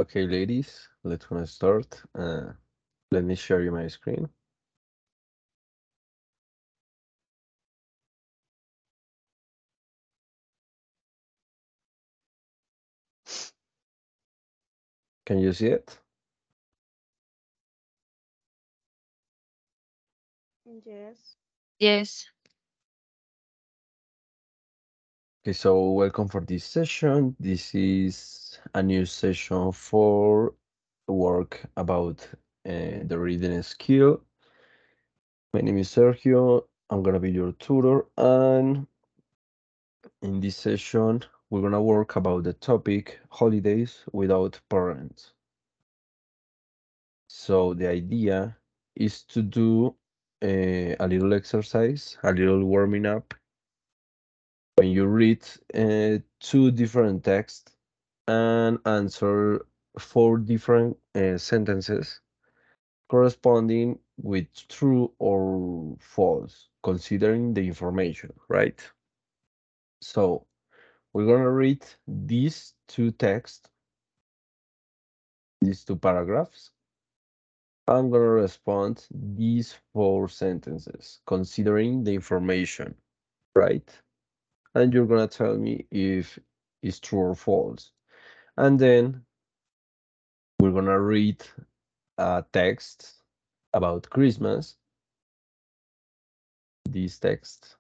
Okay, ladies, let's gonna start. Let me share you my screen. Can you see it? Yes. Yes. Okay, so welcome for this session. This is a new session for work about the reading skill. My name is Sergio. I'm gonna be your tutor, and in this session, we're gonna work about the topic holidays without parents. So the idea is to do a little exercise, a little warming up when you read two different texts and answer four different sentences corresponding with true or false, considering the information, right? So we're gonna read these two texts, these two paragraphs. I'm gonna respond these four sentences, considering the information, right? And you're gonna tell me if it's true or false. And then we're gonna read a text about Christmas, this text.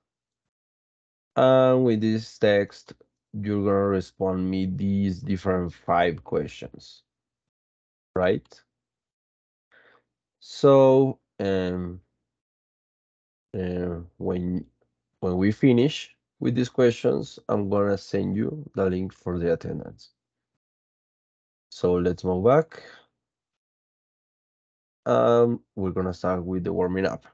And with this text, you're gonna respond me these different five questions, right? So, when we finish with these questions, I'm gonna send you the link for the attendance. So let's move back. We're gonna start with the warming up.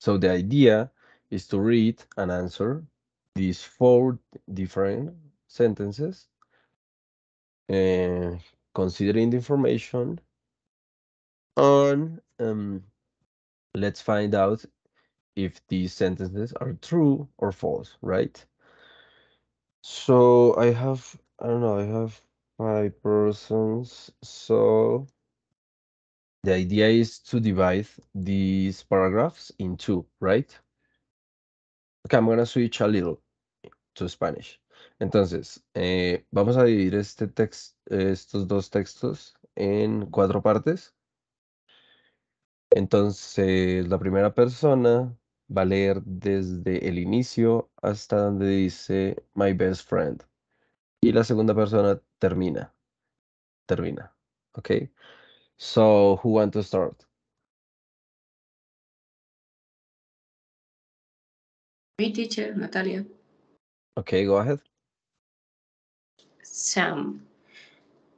So the idea is to read and answer these four different sentences, and considering the information, and let's find out if these sentences are true or false, right? So I don't know, I have five persons. So the idea is to divide these paragraphs in two, right? Okay, I'm gonna switch a little to Spanish. Entonces, vamos a dividir estos dos textos en cuatro partes. Entonces, la primera persona va a leer desde el inicio hasta donde dice My best friend. Y la segunda persona termina. Okay? So, who want to start? Me, teacher, Natalia. Okay, go ahead. Sam.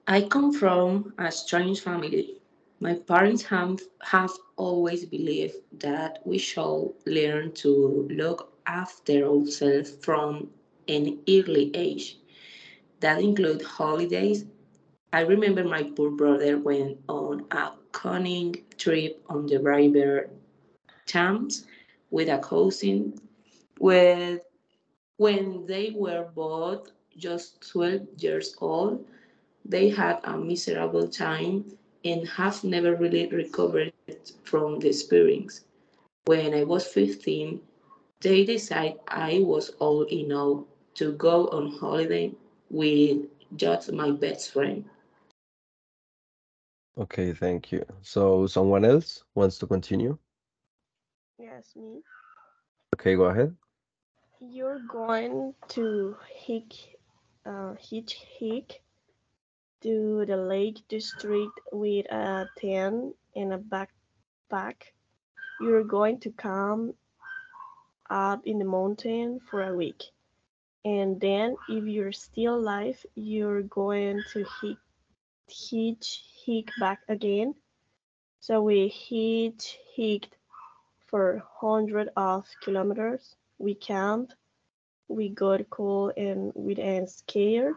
I come from a strange family. My parents have always believed that we should learn to look after ourselves from an early age. That includes holidays. I remember my poor brother went on a cunning trip on the river Thames with a cousin. With When they were both just 12 years old, they had a miserable time and have never really recovered from the experience. When I was 15, they decided I was old enough to go on holiday with just my best friend. Okay, thank you. So, someone else wants to continue? Yes, me. Okay, go ahead. You're going to hitchhike to the Lake District with a tent and a backpack. You're going to camp up in the mountain for a week. And then, if you're still alive, you're going to hitchhike back again. So we hitchhiked for hundreds of kilometers. We camped, we got cold and we were scared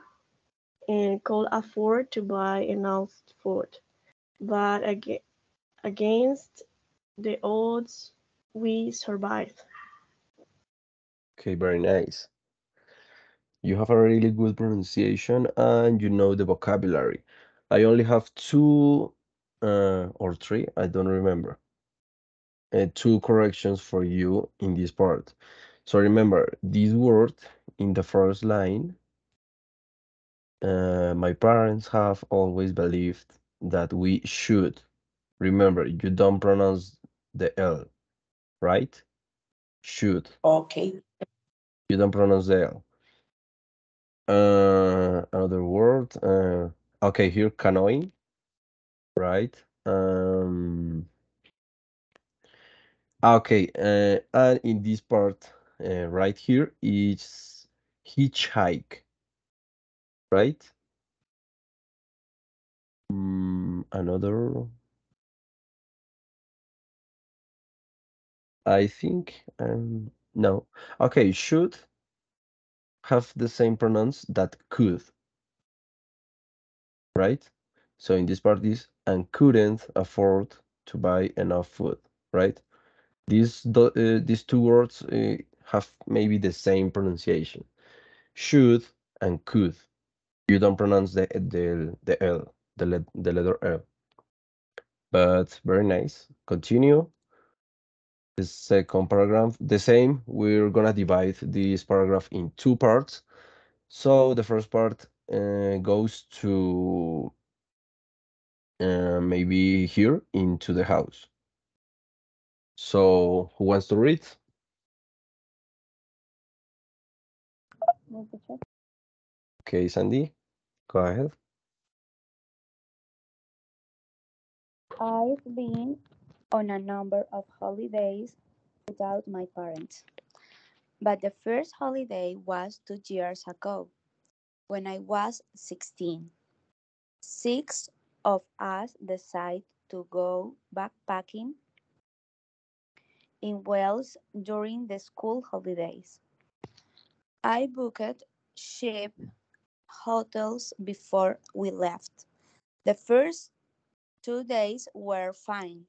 and could afford to buy enough food. But against the odds, we survived. Okay, very nice. You have a really good pronunciation and you know the vocabulary. I only have two or three, I don't remember, two corrections for you in this part. So remember, this word in the first line, my parents have always believed that we should. Remember, you don't pronounce the L, right? Should. Okay. You don't pronounce the L. Another word. Okay, here canoeing, right? Okay, and in this part, right here is hitchhike, right? Another, I think, no. Okay, should have the same pronouns that could, right? So in this part is and couldn't afford to buy enough food, right? These two words have maybe the same pronunciation. Should and could. You don't pronounce the L, the letter L. But very nice. Continue. The second paragraph, the same. We're gonna divide this paragraph in two parts. So the first part goes to maybe here into the house. So who wants to read? Okay, Sandy, go ahead. I've been on a number of holidays without my parents, but the first holiday was 2 years ago when I was 16. Six of us decided to go backpacking in Wales during the school holidays. I booked cheap hotels before we left. The first 2 days were fine,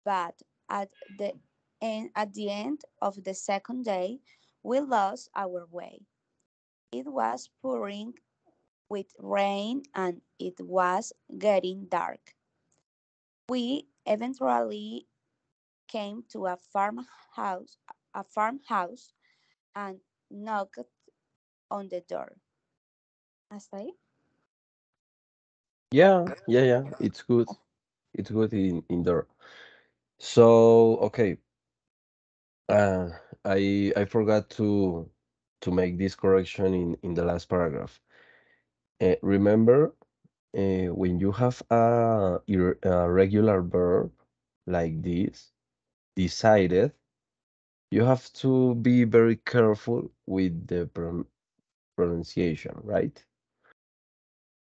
but at the end of the second day, we lost our way. It was pouring with rain and it was getting dark. We eventually came to a farmhouse and knocked on the door. Hasta ahí. Yeah. It's good. It's good in there. So okay, uh, I forgot to make this correction in the last paragraph. Remember, when you have a regular verb like this, decided, you have to be very careful with the pronunciation, right?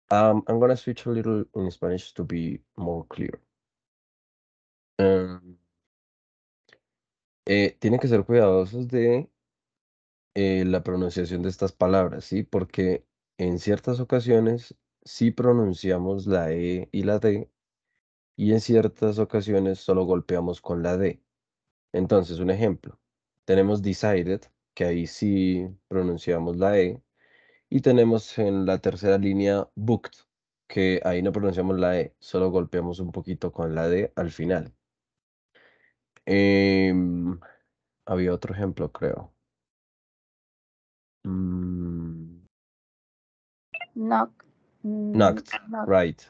I'm gonna switch a little in Spanish to be more clear. Um, Tienen que ser cuidadosos de la pronunciación de estas palabras, ¿sí? Porque en ciertas ocasiones sí pronunciamos la E y la D y en ciertas ocasiones solo golpeamos con la D. Entonces, un ejemplo, tenemos decided, que ahí sí pronunciamos la E, y tenemos en la tercera línea booked, que ahí no pronunciamos la E, solo golpeamos un poquito con la D al final. Em, Había otro ejemplo, creo. Mm, Knock, knocked, knock. right.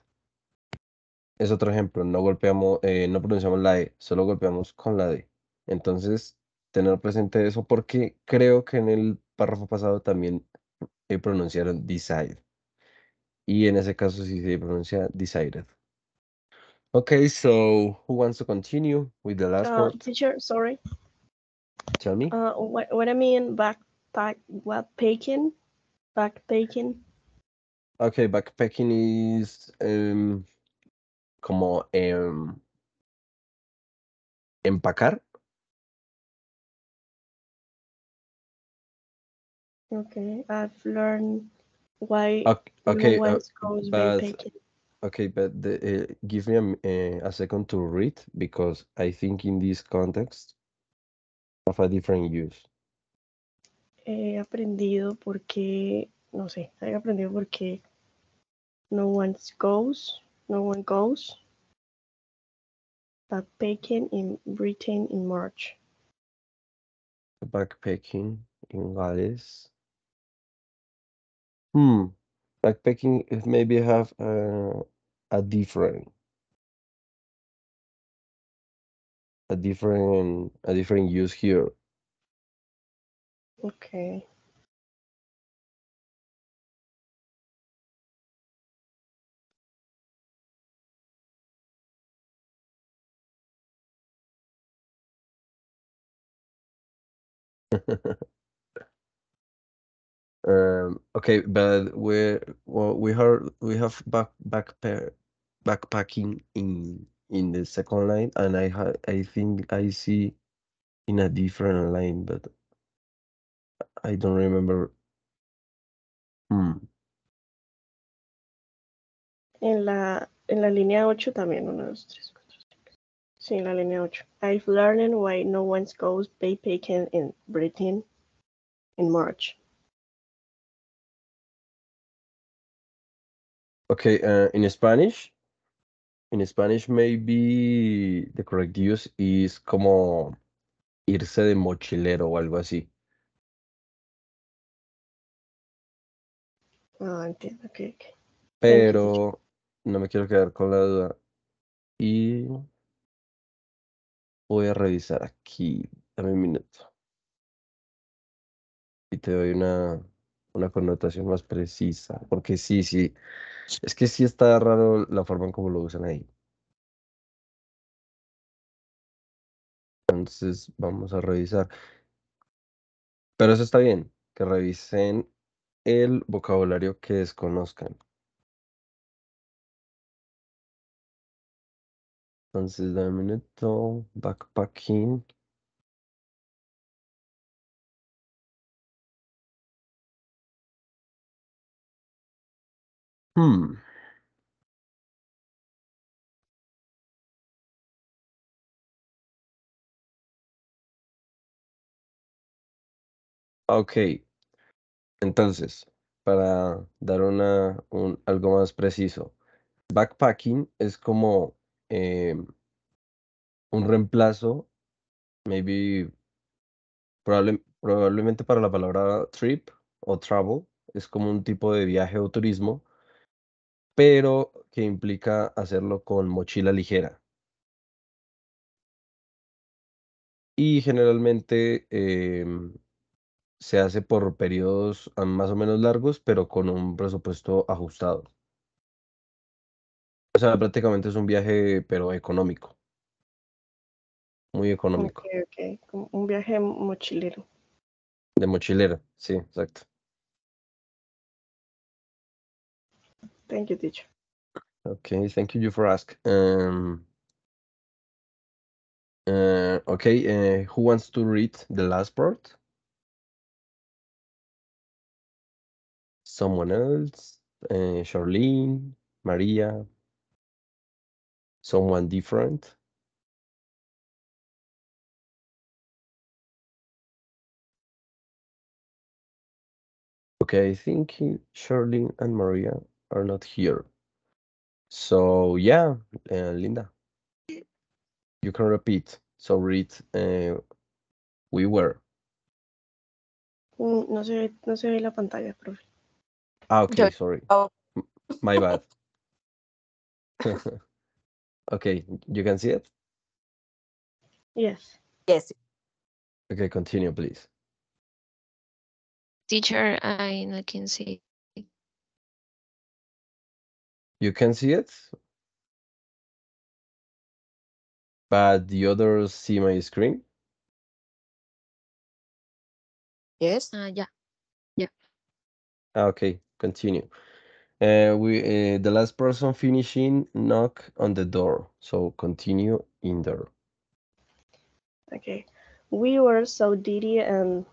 Es otro ejemplo, no golpeamos, no pronunciamos la E, solo golpeamos con la D. Entonces, tener presente eso porque creo que en el párrafo pasado también pronunciaron decide. Y en ese caso sí se pronuncia decided. Okay, so who wants to continue with the last part? Teacher, sorry. Tell me. What I mean backpacking. Okay, backpacking is como empacar. Okay, I've learned why no Okay, one goes but backpacking. okay, but give me a second to read because I think in this context of a different use. he aprendido porque, no sé, he aprendido porque no one goes backpacking in Britain in March. Backpacking in Gales. Backpacking it maybe have a different a different use here. Okay. Okay, but we have backpacking in the second line, and I think I see in a different line, but I don't remember. Hmm. En la línea 8 también, 1, 2, 3, 4, 5. Sí, en la línea 8. I've learned why no one goes backpacking in Britain in March. Okay, in Spanish maybe the correct use is como irse de mochilero o algo así. Ah, entiendo, ok. Thank you, teacher. Pero no me quiero quedar con la duda. Y voy a revisar aquí. Dame un minuto. Y te doy una connotación más precisa. Porque sí, sí. Es que sí está raro la forma en cómo lo usan ahí. Entonces vamos a revisar. Pero eso está bien. Que revisen el vocabulario que desconozcan. Entonces, dame un minuto. Backpacking. Hmm. Ok. Entonces, para dar algo más preciso, backpacking es como un reemplazo, maybe, probablemente para la palabra trip o travel, es como un tipo de viaje o turismo, pero que implica hacerlo con mochila ligera. Y generalmente se hace por periodos más o menos largos, pero con un presupuesto ajustado. O sea, prácticamente es un viaje, pero económico, muy Ok, económico. ok. Como un viaje mochilero. De mochilera, sí, exacto. Thank you, teacher. Okay, thank you for ask. Okay, who wants to read the last part? Someone else? Charlene, Maria, someone different? Okay, I think Charlene and Maria are not here. So yeah, Linda, you can repeat. So read, we were. No se ve la pantalla, profe. Ah, Yo, okay, sorry. oh, My bad. Okay, you can see it? Yes. yes. Okay, continue, please. Teacher, I no can see. You can see it, but the others see my screen. Yes. Yeah, yeah. Okay, continue. The last person finishing knock on the door. So continue in there. Okay. We were so dirty and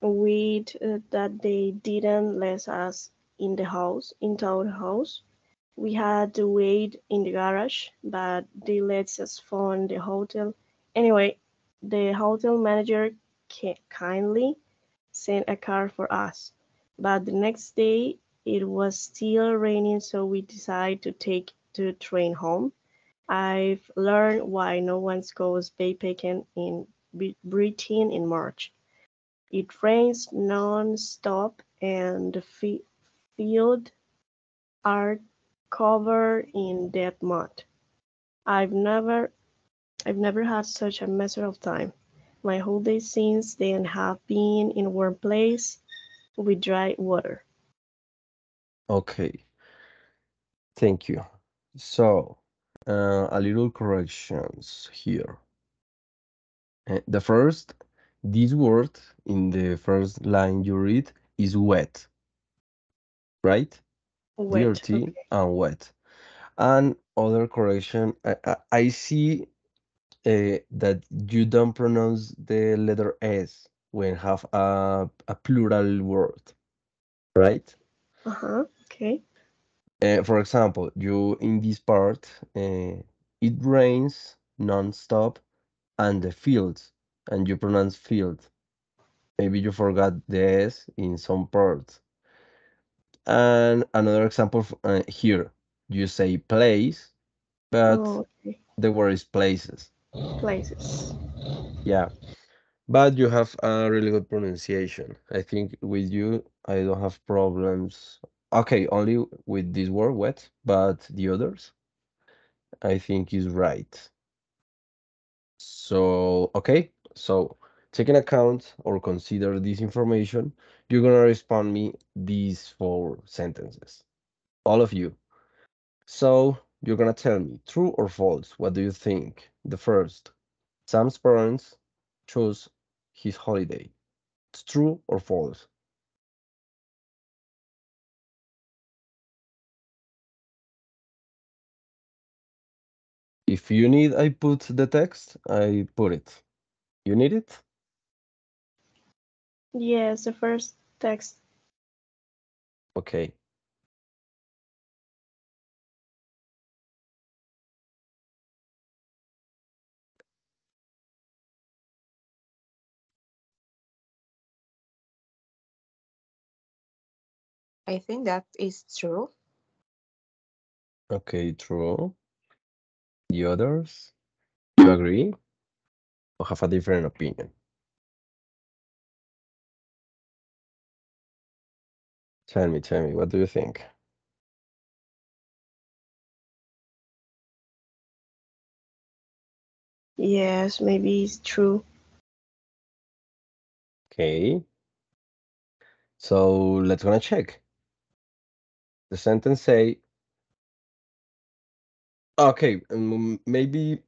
weird that they didn't let us into the house. We had to wait in the garage, but they let us phone the hotel. Anyway, the hotel manager kindly sent a car for us. But the next day it was still raining, so we decided to take the train home. I've learned why no one goes backpacking in Britain in March. It rains non-stop and the fields are covered in dead mud. I've never I've never had such a miserable time. My holidays since then have been in a warm place with dry water. Okay, thank you. So, a little corrections here. The first, this word in the first line you read is wet, right? Wet. Dirty Okay. and wet. And other correction, I see that you don't pronounce the letter S when have a plural word, right? Okay. For example, you in this part, it rains non-stop and the fields, and you pronounce field. Maybe you forgot the S in some parts. And another example here, you say place, but Oh, okay. the word is places. Places. Yeah, but you have a really good pronunciation. I think with you, I don't have problems. Okay, only with this word wet, but the others, I think is right. So, okay, so taking account or consider this information, you're gonna respond me these four sentences. All of you. So you're gonna tell me true or false. What do you think? The first, Sam's parents chose his holiday. It's true or false? If you need, I put the text. I put it. You need it? Yes, the first text. Okay. I think that is true. Okay, true. The others? You agree or have a different opinion? Tell me, what do you think? Yes, maybe it's true. Okay. So let's gonna check. The sentence say, okay, maybe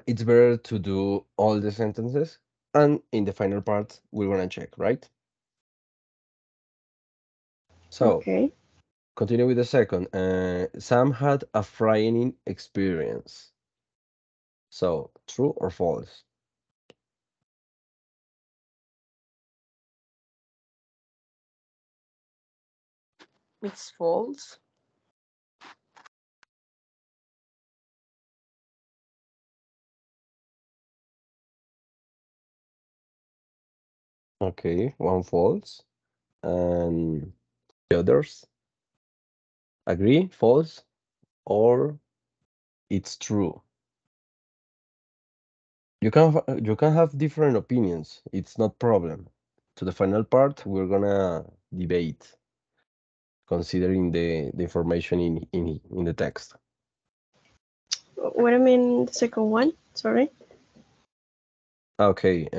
it's better to do all the sentences, and in the final part, we're gonna check, right? So, Okay. continue with the second. Sam had a frightening experience. So, true or false? It's false. Okay, one false. And the others agree, false, or it's true. You can have different opinions. It's not problem. To the final part, we're gonna debate considering the information in the text. What I mean, the second one? Sorry. Okay,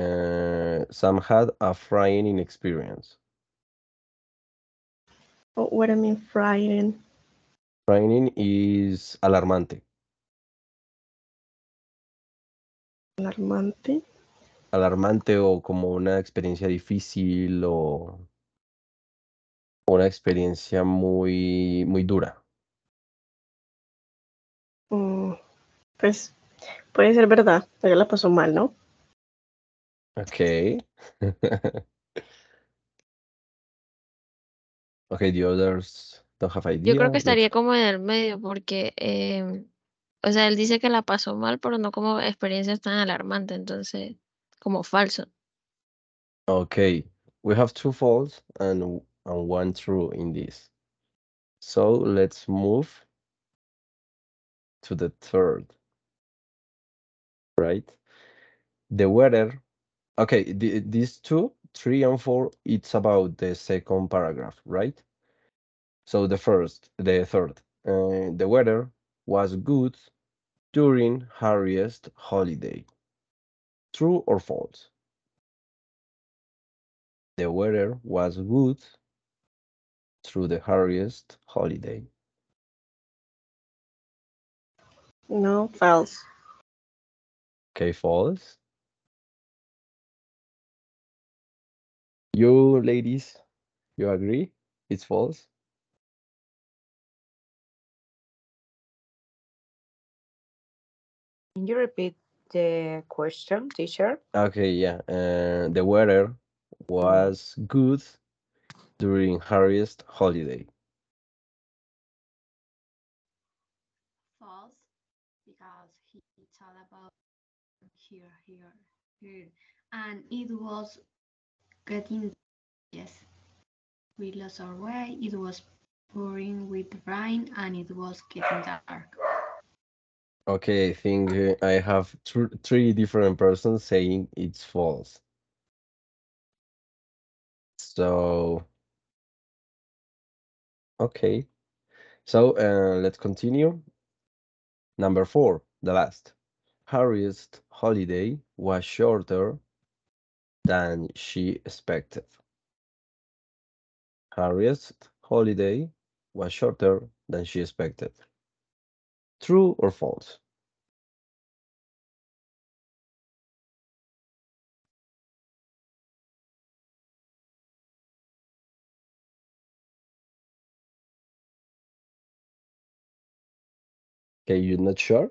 Sam had a frightening experience. What I mean, frightened. Frightening is alarmante. Alarmante. Alarmante o como una experiencia difícil o una experiencia muy dura. Mm, pues puede ser verdad. Ella la pasó mal, ¿no? Okay. Okay, the others don't have Yo idea. creo que Let's. estaría como en el medio porque, o sea, él dice que la pasó mal, pero no como experiencia tan alarmante, entonces, como falso. Okay. we have two false and one true in this. So let's move to the third, right? The weather. Okay, these two, 3 and 4, it's about the second paragraph, right? So the third. The weather was good during Harriet's holiday. True or false? The weather was good through the Harriet's holiday. No, false. Okay, false. You ladies, you agree? It's false? Can you repeat the question, teacher? Okay, yeah. The weather was good during Harriet's holiday. False, because he thought about here, and it was getting yes. We lost our way. It was pouring with rain, and it was getting dark. Okay, I think I have three different persons saying it's false. So, okay. So, let's continue. Number 4, the last. Harriet's holiday was shorter than she expected. Harriet's holiday was shorter than she expected. True or false? Okay, you're not sure?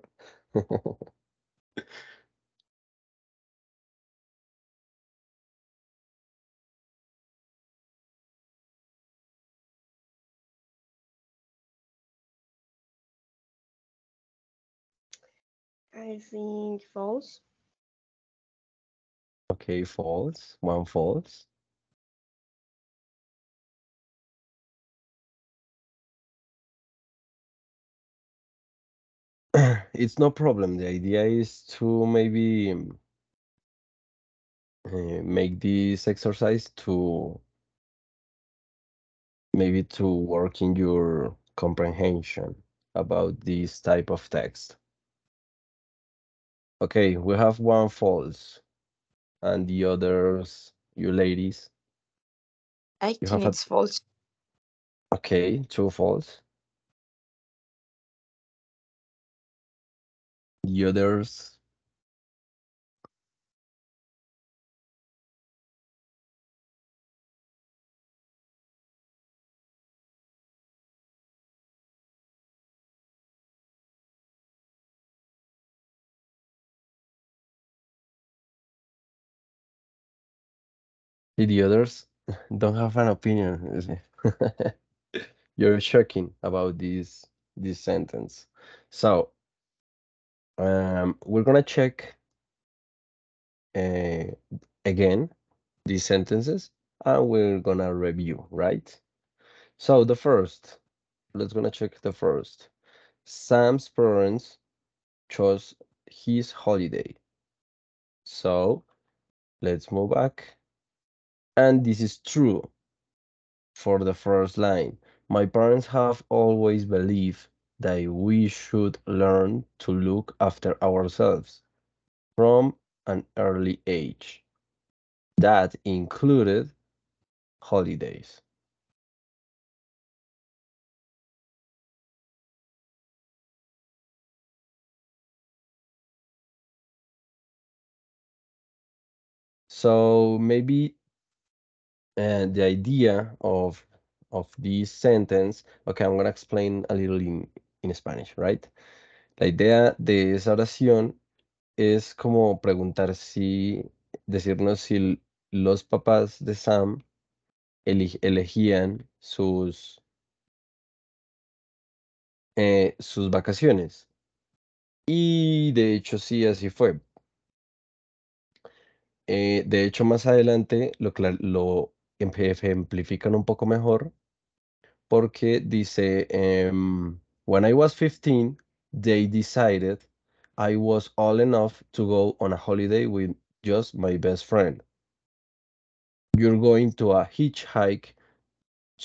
I think false. Okay, false. One false. It's no problem. The idea is to maybe make this exercise to maybe to work in your comprehension about this type of text. Okay, we have one false, and the others, you ladies, I you think have a it's false. okay, two false. The others, the others don't have an opinion. You're shocking about this sentence. So, we're gonna check uh, again these sentences, and we're gonna review, right? So the first, let's gonna check the first. Sam's parents chose his holiday. So let's move back. And this is true for the first line. My parents have always believed that we should learn to look after ourselves from an early age. That included holidays. So maybe the idea of this sentence, okay, I'm gonna explain a little in Spanish, right? La idea de esa oración es como preguntar si, decirnos si los papás de Sam elegían sus vacaciones. Y de hecho sí, así fue. De hecho, más adelante ejemplifican un poco mejor porque dice, when I was 15, they decided I was old enough to go on a holiday with just my best friend. You're going to a hitchhike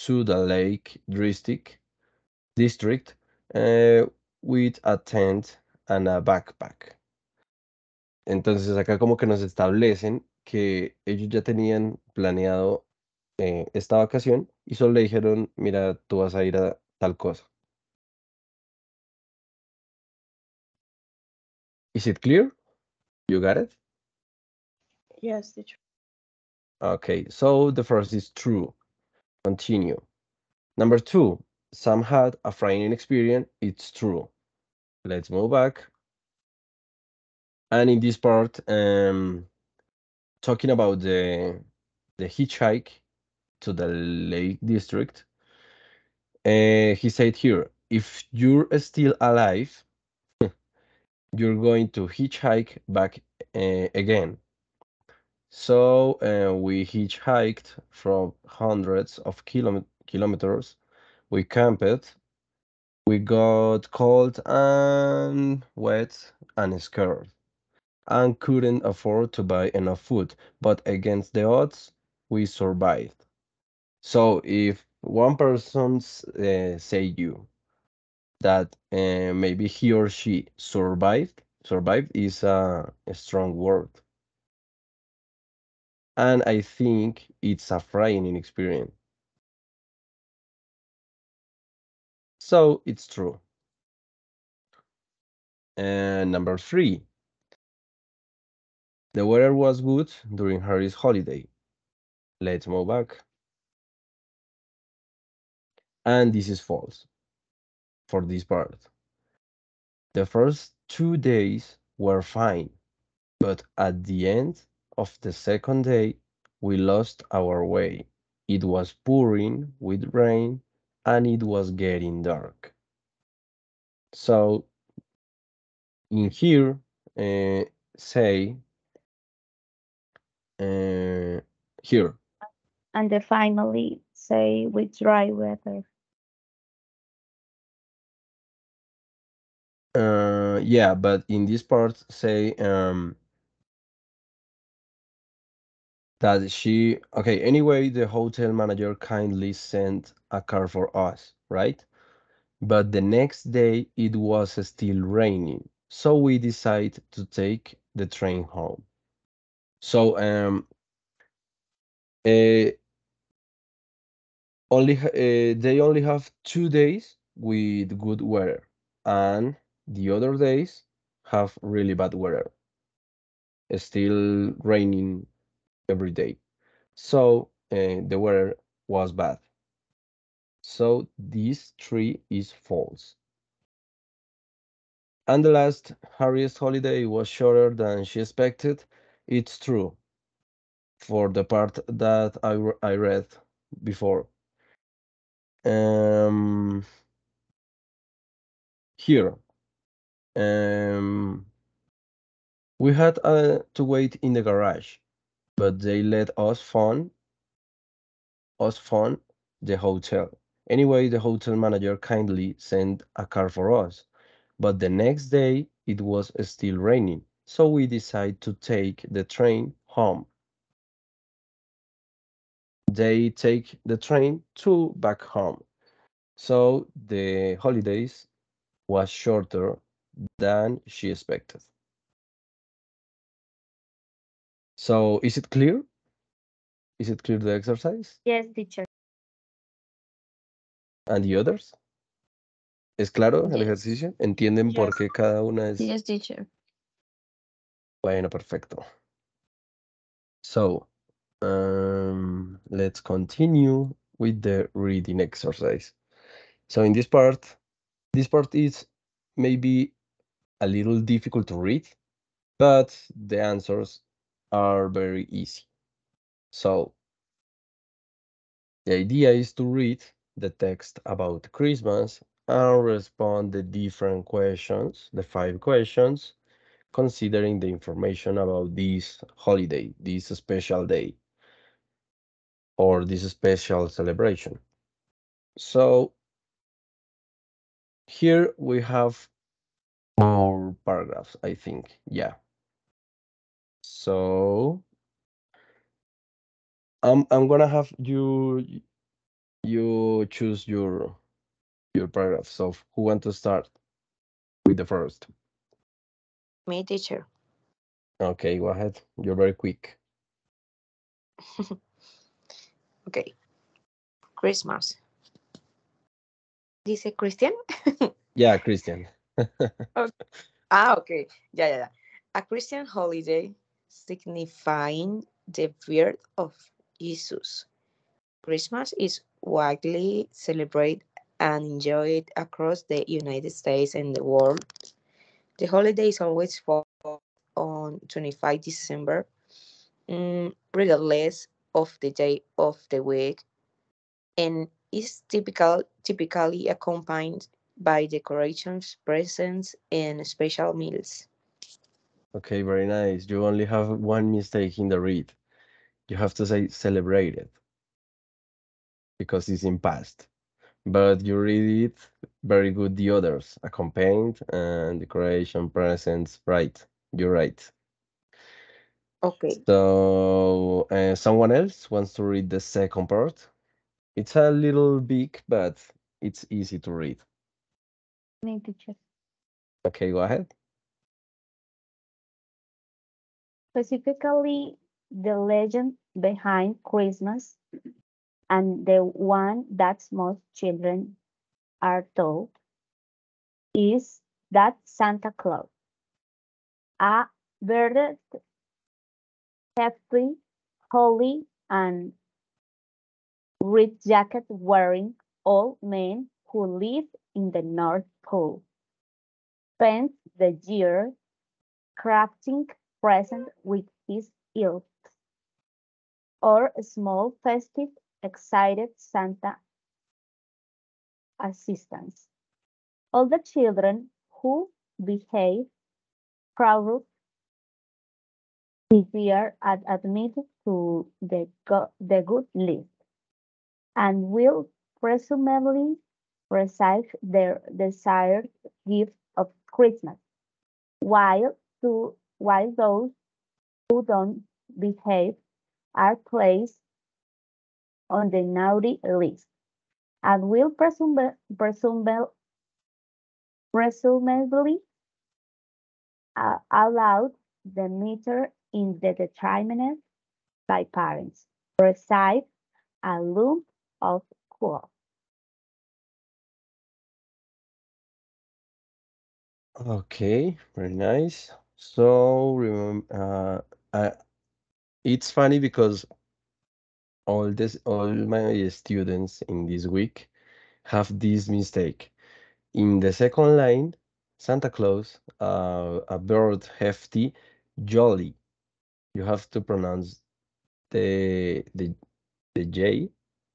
to the Lake District uh, with a tent and a backpack. Entonces acá como que nos establecen que ellos ya tenían planeado esta vacación y solo le dijeron, mira, tú vas a ir a tal cosa. Is it clear? You got it? Yes, teacher. Okay, so the first is true. Continue. Number two, Sam had a frightening experience. It's true. Let's move back. And in this part, talking about the hitchhike to the Lake District, he said here, if you're still alive, you're going to hitchhike back again. So we hitchhiked from hundreds of kilometers. We camped. We got cold and wet and scared and couldn't afford to buy enough food. But against the odds, we survived. So if one person say you that maybe he or she survived is a strong word. And I think it's a frightening experience. So it's true. And number three, the weather was good during Harry's holiday. Let's move back. And this is false for this part. The first 2 days were fine, but at the end of the second day, we lost our way. It was pouring with rain and it was getting dark. So in here, say here. And they finally say with dry weather. Yeah, but in this part say that she okay, anyway, the hotel manager kindly sent a car for us, right? But the next day it was still raining, so we decided to take the train home. So uh, they only have 2 days with good weather, and the other days have really bad weather. It's still raining every day. So the weather was bad. So this tree is false. And the last, Harriet's holiday was shorter than she expected. It's true for the part that I read before. Um, Here, we had to wait in the garage, but they let us fund the hotel. Anyway, the hotel manager kindly sent a car for us. But the next day it was still raining, so we decided to take the train home. They take the train to back home. So the holidays was shorter than she expected. So is it clear? Is it clear the exercise? Yes, teacher. And the others? ¿Es claro el Yes. ejercicio? ¿Entienden por Yes. qué cada una es? Yes, teacher. Bueno, perfecto. So, let's continue with the reading exercise. So in this part is maybe a little difficult to read, but the answers are very easy. So the idea is to read the text about Christmas and respond the different questions, the 5 questions, considering the information about this holiday, this special day. or this special celebration. So here we have more paragraphs, I think. Yeah. So I'm gonna have you choose your paragraph. So who want to start with the first? Me, teacher. Okay, go ahead. You're very quick. Okay. Christmas. Dice Christian? Yeah, Christian. Okay. Okay. Yeah. A Christian holiday signifying the birth of Jesus. Christmas is widely celebrated and enjoyed across the United States and the world. The holiday is always fall on 25 December, regardless of the day of the week, and is typically accompanied by decorations, presents, and special meals. Okay, very nice. You only have one mistake in the read. You have to say celebrated because it's in past. But you read it very good the others. Accompanied and decoration, presents, right. You're right. Okay. So someone else wants to read the second part? It's a little big, but it's easy to read. Me, teacher. Okay, go ahead. Specifically, the legend behind Christmas and the one that most children are told is that Santa Claus, a very hefty, holy, and red jacket wearing old man who lived in the North Pole, spent the year crafting presents with his elves, or small festive, excited Santa assistants. All the children who behave proudly this year are admitted to the good list and will presumably receive their desired gift of Christmas, while those who don't behave are placed on the naughty list and will presumably allowed the meter in the determinant by parents receive a lump of coal. Okay, very nice. So remember, it's funny because all my students in this week have this mistake. In the second line, Santa Claus, a bird hefty, jolly. You have to pronounce the J,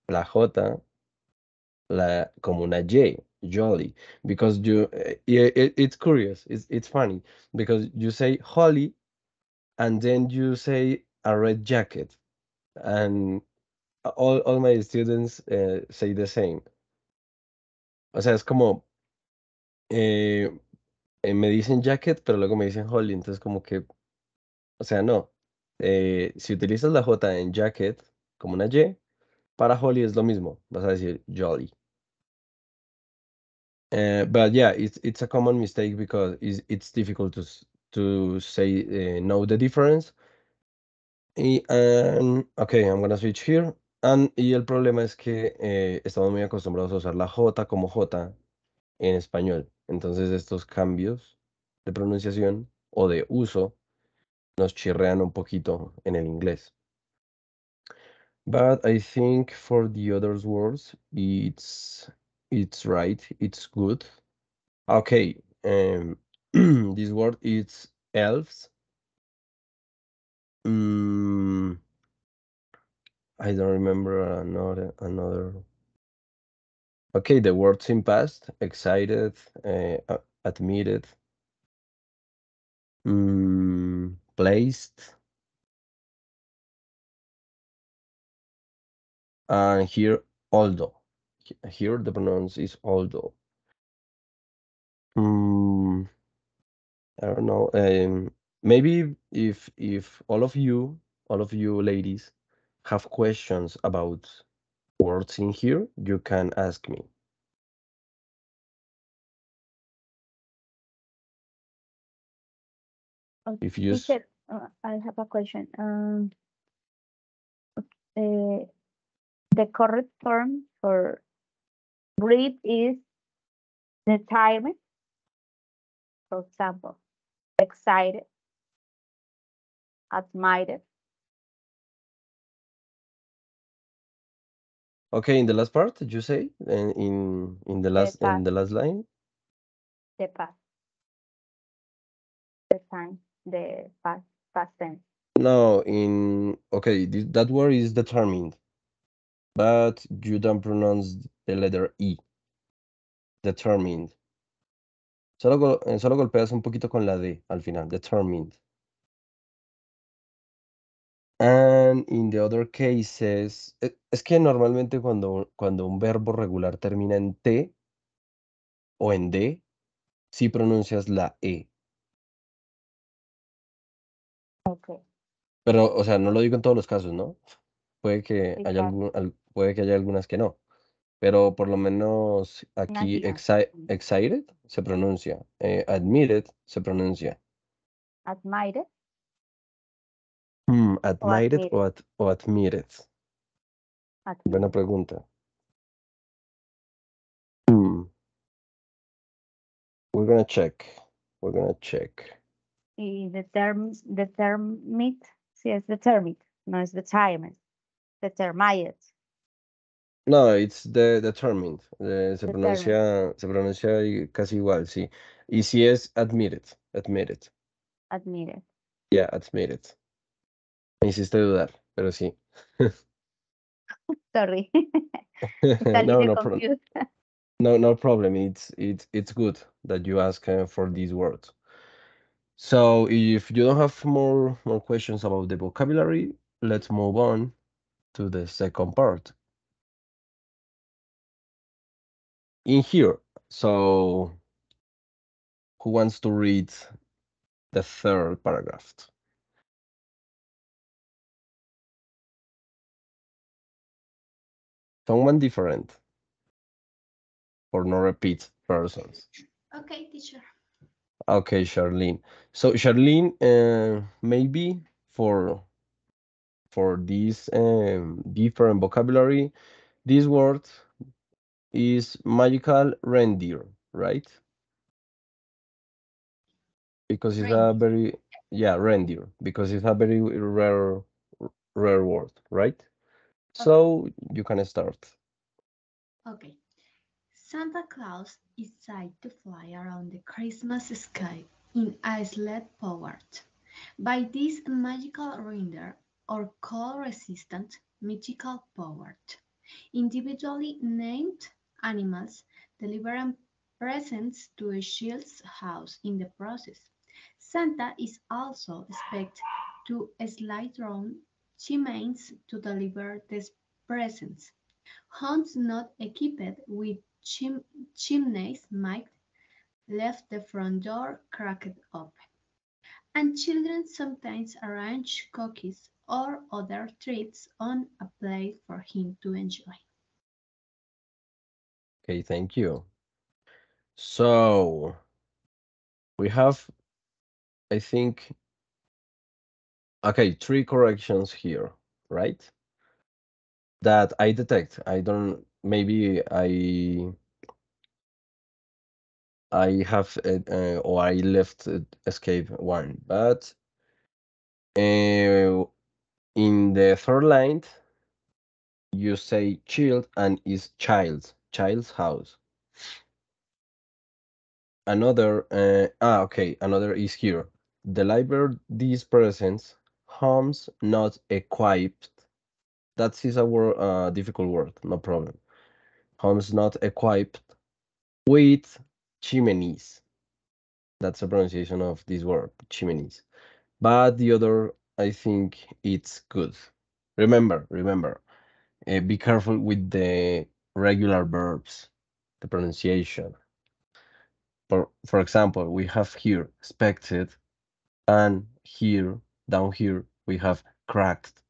la J, como una Y, jolly, because it's curious, it's funny, because you say holly and then you say a red jacket, and all my students say the same. O sea, es como, eh, me dicen jacket, pero luego me dicen holly, entonces como que, o sea, no. Si utilizas la J en jacket como una Y, para holly es lo mismo, vas a decir jolly. But yeah, it's a common mistake because it's difficult to say know the difference. And okay, I'm gonna switch here. Y el problema es que estamos muy acostumbrados a usar la J como J en español. Entonces estos cambios de pronunciación o de uso nos chirrean un poquito en el inglés. But I think for the other words, it's right, it's good. Okay, this word is elves. Mm, I don't remember another. Okay, the words in past, excited, admitted, placed. And here, although. Here the pronoun is although. Hmm, I don't know. Maybe if all of you ladies, have questions about words in here, you can ask me. If you Teacher, I have a question. Uh, the correct term for read is the time, for example, excited, admired, okay, in the last part, did you say in the the last past, line? the past, the time, the past tense. No, okay, that word is determined, but you don't pronounce the letter E. Determined. Solo golpeas un poquito con la D al final. Determined. And in the other cases, es que normalmente cuando un verbo regular termina en T o en D, sí pronuncias la E. Okay. Pero, o sea, no lo digo en todos los casos, ¿no? Puede que haya Exacto. puede que haya algunas que no. Pero por lo menos aquí Nativa. excited se pronuncia. Admitted se pronuncia. Admired o Admitted admitted. o admitted. Buena Admitted. pregunta. Hmm, we're gonna check. We're gonna check. Y determined, sí es determined, no es determined, determined, No, it's determined. determined, Se pronuncia casi igual, sí. Y si es admitted, admitted. admitted. Yeah, admitted. Me hiciste dudar, pero sí. Sorry, está No, little no, confused. no problem. It's good that you ask for these words. So if you don't have more questions about the vocabulary, let's move on to the second part. In here, so who wants to read the third paragraph? Someone different for no repeat persons. Okay, teacher. Okay, Charlene. So Charlene, maybe for this different vocabulary, this word is magical reindeer, right? Because it's a Reindeer. very, yeah, reindeer, because it's a very rare word, right? Okay. So you can start. Okay. Santa Claus is said to fly around the Christmas sky in a sled powered by this magical reindeer or cold-resistant mythical powered. Individually named animals deliver presents to a child's house in the process. Santa is also expected to slide down chimneys to deliver these presents. Homes not equipped with chimneys might leave the front door cracked open, and children sometimes arrange cookies or other treats on a plate for him to enjoy. Okay, thank you. So we have, I think, okay, three corrections here, right? That I detect. I don't, maybe I have or I left escape one, but in the third line you say child and is child's house. Another okay, another is here. Deliver these presents, homes not equipped. That is a word, difficult word, no problem. Homes not equipped with chimneys. That's the pronunciation of this word, chimneys. But the other, I think it's good. Remember, Be careful with the regular verbs, the pronunciation. For example, we have here expected, and here, down here, we have cracked.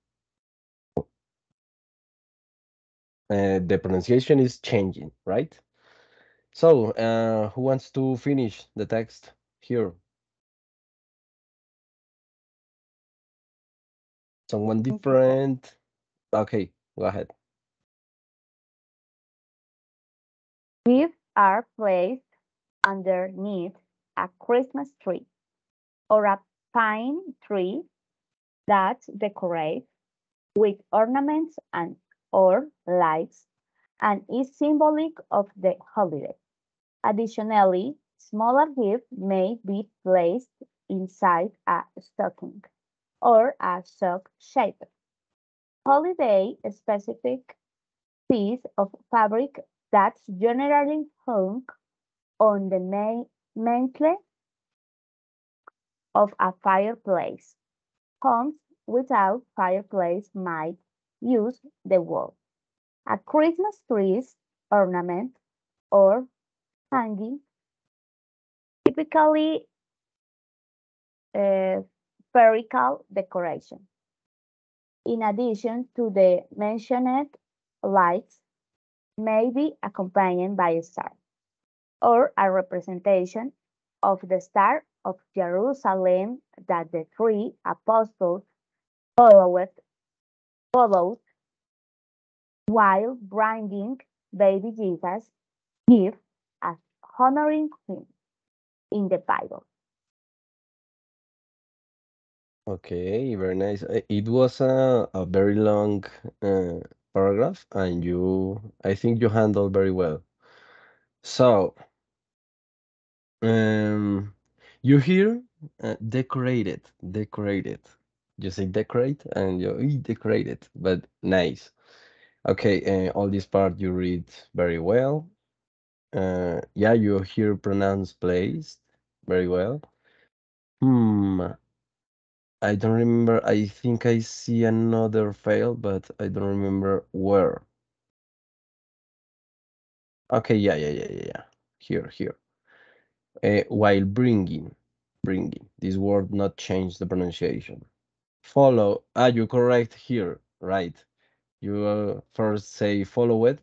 The pronunciation is changing, right? So, who wants to finish the text here? Someone different? Okay, go ahead. Gifts are placed underneath a Christmas tree or a pine tree that decorates with ornaments and or lights and is symbolic of the holiday. Additionally, smaller gifts may be placed inside a stocking or a sock-shaped holiday-specific piece of fabric that's generally hung on the mantle of a fireplace. Homes without fireplace might use the wall. A Christmas tree's ornament or hanging typically spherical decoration. In addition to the mentioned lights, may be accompanied by a star or a representation of the Star of Jerusalem that the three apostles followed, followed while bringing baby Jesus gift as honoring him in the Bible. Okay, very nice. It was a very long paragraph, and I think you handled very well. So, um, you hear decorated, decorated. You say decorate, and you decorated, but nice. Okay, all this part you read very well. Yeah, you hear pronounce placed very well. Hmm, I don't remember. I think I see another fail, but I don't remember where. Okay, yeah. Here. While bringing. This word not change the pronunciation. Follow. You correct here, right? You first say followed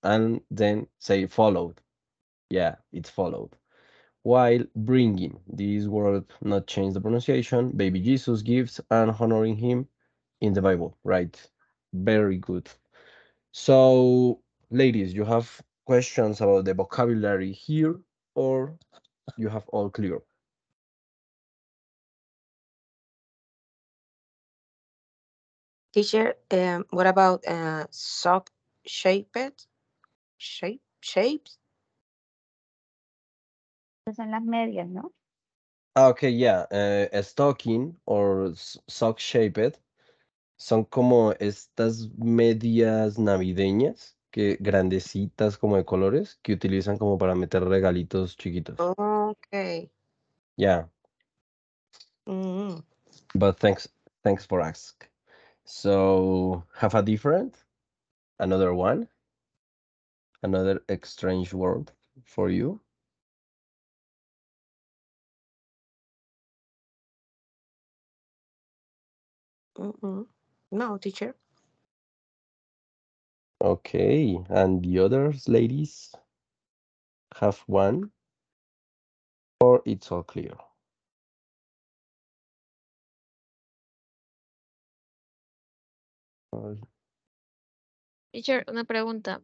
and then say followed. Yeah, it's followed. While bringing, this word not change the pronunciation. Baby Jesus gives and honoring him in the Bible, right? Very good. So, ladies, you have questions about the vocabulary here, or you have all clear? Teacher, what about sock shaped? Shapes? Esas son las medias, ¿no? Okay, yeah. A stocking or sock shaped son como estas medias navideñas, que grandecitas como de colores, que utilizan como para meter regalitos chiquitos. Okay. Yeah, Mm-hmm. but thanks for ask. So, have a different, another one, another strange word for you. Mm-hmm. No, teacher. Okay, and the others, ladies, have one, or it's all clear? Uh, Teacher, una pregunta.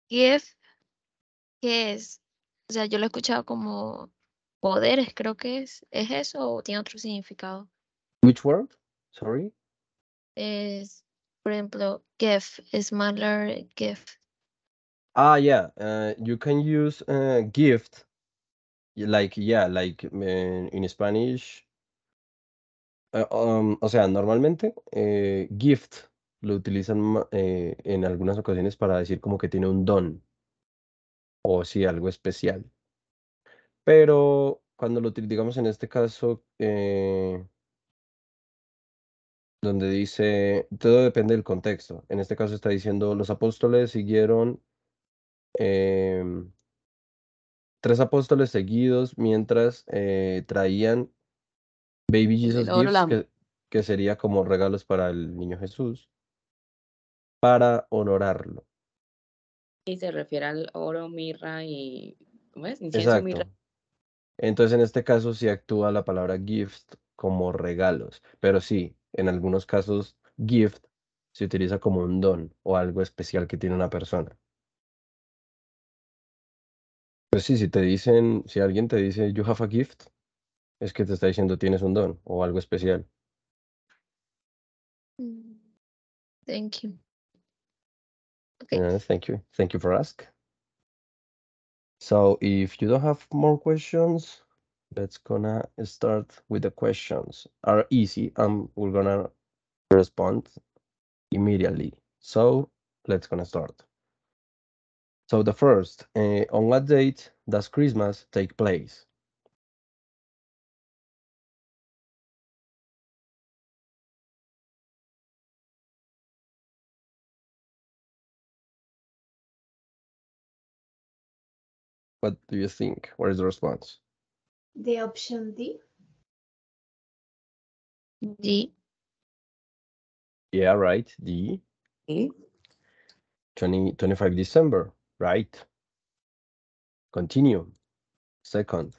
Give, ¿qué es? O sea, yo lo he escuchado como poderes, creo que es. ¿Es eso o tiene otro significado? Which word? Sorry. Es, por ejemplo, give, smaller give. Yeah. You can use gift, like like in Spanish. O sea, normalmente gift lo utilizan en algunas ocasiones para decir como que tiene un don o sí, algo especial. Pero cuando digamos en este caso, donde dice, todo depende del contexto. En este caso está diciendo, los apóstoles siguieron 3 apóstoles seguidos mientras traían Baby Jesus oro, Gifts, que sería como regalos para el niño Jesús, para honorarlo. y se refiere al oro, mirra y ¿ves? Incienso, mirra. Exacto. Entonces, en este caso sí actúa la palabra gift como regalos, pero sí, en algunos casos gift se utiliza como un don o algo especial que tiene una persona. Pues sí, si alguien te dice you have a gift, es que te está diciendo tienes un don o algo especial. Mm, Thank you. Okay. Thank you for asking. So if you don't have more questions, let's gonna start with the questions. Are easy and we're gonna respond immediately. So let's gonna start. So the first, on what date does Christmas take place? What do you think? What is the response? The option D. D. Yeah, right. The ¿Sí? 25 December, right? Continue. Second,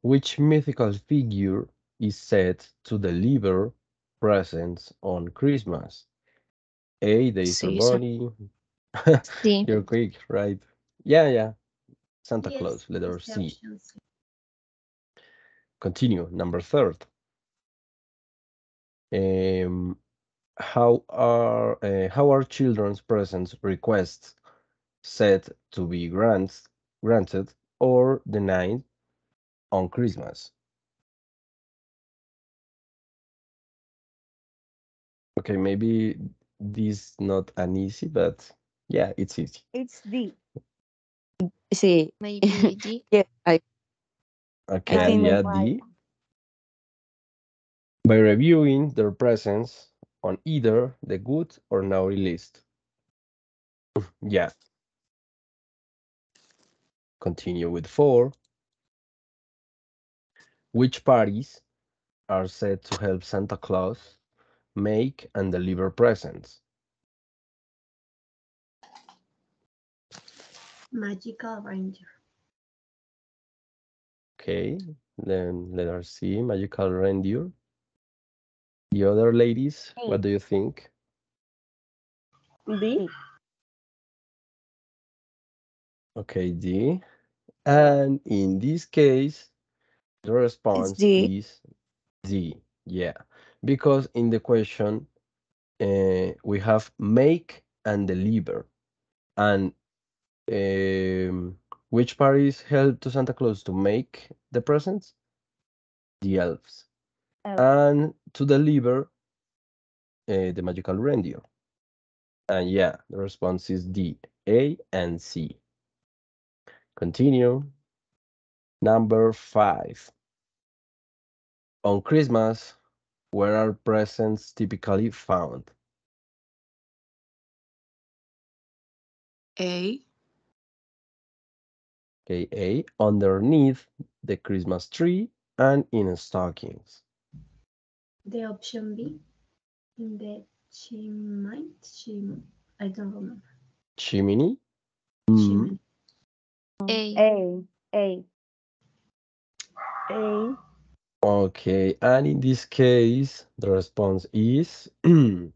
which mythical figure is said to deliver presents on Christmas? A, the Easter Sí, Bunny. C. You're quick, right? Yeah. Santa Yes, Claus, letter it's the C. option C. Continue. Number third. Um, how are children's presents requests set to be granted or denied on Christmas? Okay, maybe this not an easy, but yeah, it's easy. It's D. Sí. Maybe D. Yeah, I Okay, I'm think yeah, right. D. By reviewing their presents on either the good or naughty list. Yeah. Continue with 4. Which parties are said to help Santa Claus make and deliver presents? Magical Ranger. Okay, then letter C, magical reindeer. The other ladies, D. what do you think? D. D. Okay, D. And in this case, the it's response D. is D. Yeah, because in the question, we have make and deliver. And which parties help to Santa Claus to make the presents? The elves. L. And to deliver, the magical reindeer. And yeah, the response is D, A, and C. Continue. Number 5. On Christmas, where are presents typically found? A. Okay, A, underneath the Christmas tree and in stockings. The option B. In the chimney. I don't remember. Chimney? Mm, Chimney. A. A. A. A. okay, and in this case, the response is then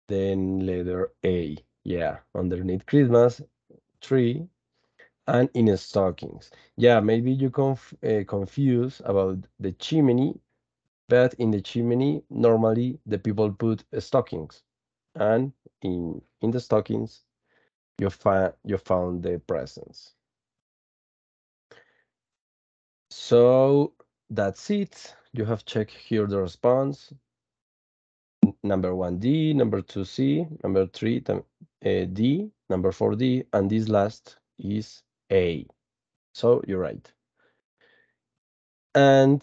letter A. Yeah, underneath Christmas tree and in stockings. Yeah, maybe you confuse about the chimney, but in the chimney normally the people put stockings, and in the stockings you found the presents. So that's it. You have checked here the response. Number 1 D, number 2 C, number 3 D, number 4 D, and this last is A. So you're right. And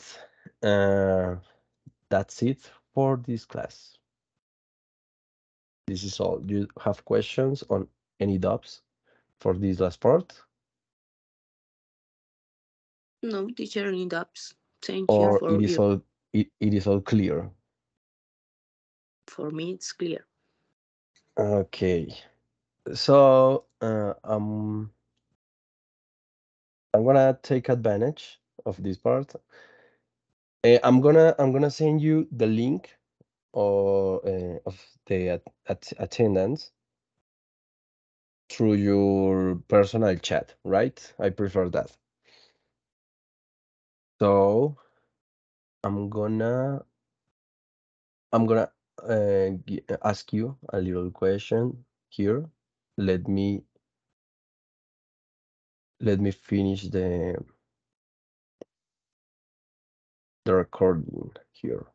that's it for this class. This is all. Do you have questions on any doubts for this last part? No, teacher, any doubts? Thank you Or for your. it is all clear? For me, it's clear. Okay. So I'm gonna take advantage of this part. I'm gonna send you the link of the attendance through your personal chat, right? I prefer that. So I'm gonna I'm gonna ask you a little question here. Let me finish the recording here.